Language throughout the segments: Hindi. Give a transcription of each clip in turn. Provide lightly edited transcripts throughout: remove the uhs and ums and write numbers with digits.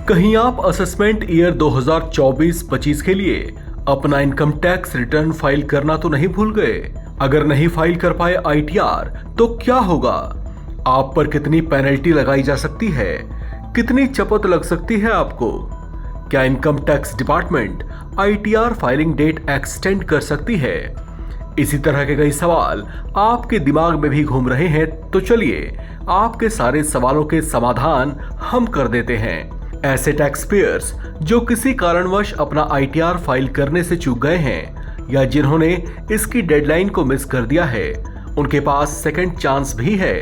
कहीं आप असेसमेंट ईयर 2024-25 के लिए अपना इनकम टैक्स रिटर्न फाइल करना तो नहीं भूल गए? अगर नहीं फाइल कर पाए आईटीआर तो क्या होगा? आप पर कितनी पेनल्टी लगाई जा सकती है? कितनी चपत लग सकती है आपको? क्या income tax department ITR filing date extend कर सकती है? इसी तरह के कई सवाल आपके दिमाग में भी घूम रहे हैं, तो चलिए आपके सारे सवालों के समाधान हम कर देते हैं। ऐसे टैक्स पेयर्स जो किसी कारणवश अपना आईटीआर फाइल करने से चूक गए हैं या जिन्होंने इसकी डेडलाइन को मिस कर दिया है, उनके पास सेकंड चांस भी है,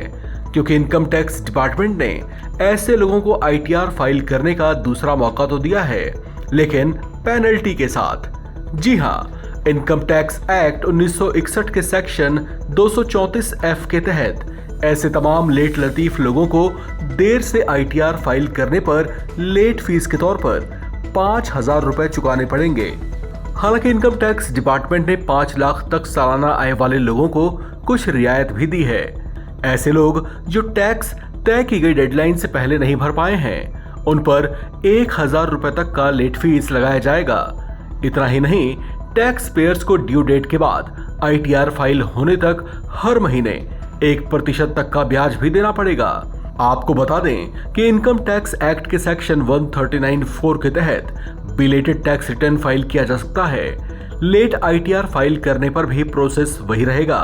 क्योंकि इनकम टैक्स डिपार्टमेंट ने ऐसे लोगों को आईटीआर फाइल करने का दूसरा मौका तो दिया है, लेकिन पेनल्टी के साथ। जी हाँ, इनकम टैक्स एक्ट 1961 के सेक्शन 234F के तहत ऐसे तमाम लेट लतीफ लोगों को देर से आईटीआर फाइल करने पर लेट फीस के तौर पर 5,000 रुपए चुकाने पड़ेंगे। हालांकि इनकम टैक्स डिपार्टमेंट ने 5 लाख तक सालाना आय वाले लोगों को कुछ रियायत भी दी है। ऐसे लोग जो टैक्स तय की गई डेडलाइन से पहले नहीं भर पाए हैं, उन पर 1,000 रुपए तक का लेट फीस लगाया जाएगा। इतना ही नहीं, टैक्स पेयर्स को ड्यू डेट के बाद आईटीआर फाइल होने तक हर महीने 1% तक का ब्याज भी देना पड़ेगा। आपको बता दें कि इनकम टैक्स एक्ट के सेक्शन 139(4) के तहत बिलेटेड टैक्स रिटर्न फाइल किया जा सकता है। लेट आईटीआर फाइल करने पर भी प्रोसेस वही रहेगा,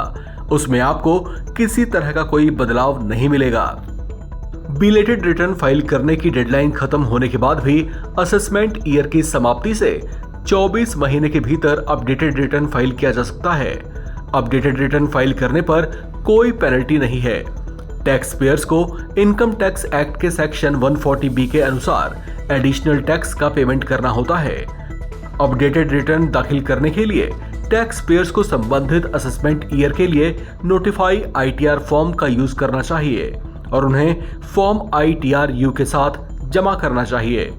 उसमें आपको किसी तरह का कोई बदलाव नहीं मिलेगा। बिलेटेड रिटर्न फाइल करने की डेडलाइन खत्म होने के बाद भी असेसमेंट ईयर की समाप्ति से 24 महीने के भीतर अपडेटेड रिटर्न फाइल किया जा सकता है। अपडेटेड रिटर्न फाइल करने पर कोई पेनल्टी नहीं है। टैक्स पेयर्स को इनकम टैक्स एक्ट के सेक्शन 140B के अनुसार एडिशनल टैक्स का पेमेंट करना होता है। अपडेटेड रिटर्न दाखिल करने के लिए टैक्स पेयर्स को संबंधित असेसमेंट ईयर के लिए नोटिफाई आईटीआर फॉर्म का यूज करना चाहिए और उन्हें फॉर्म ITR-U के साथ जमा करना चाहिए।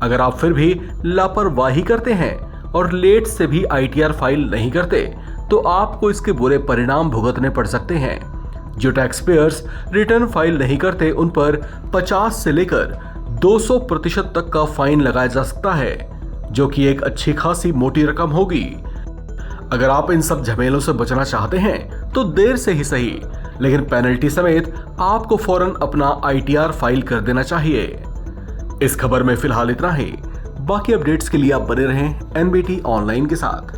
अगर आप फिर भी लापरवाही करते हैं और लेट से भी आईटीआर फाइल नहीं करते, तो आपको इसके बुरे परिणाम भुगतने पड़ सकते हैं। जो टैक्स पेयर्स रिटर्न फाइल नहीं करते, उन पर 50 से लेकर 200% तक का फाइन लगाया जा सकता है, जो कि एक अच्छी खासी मोटी रकम होगी। अगर आप इन सब झमेलों से बचना चाहते हैं तो देर से ही सही, लेकिन पेनल्टी समेत आपको फौरन अपना आईटीआर फाइल कर देना चाहिए। इस खबर में फिलहाल इतना ही। बाकी अपडेट्स के लिए आप बने रहें NBT ऑनलाइन के साथ।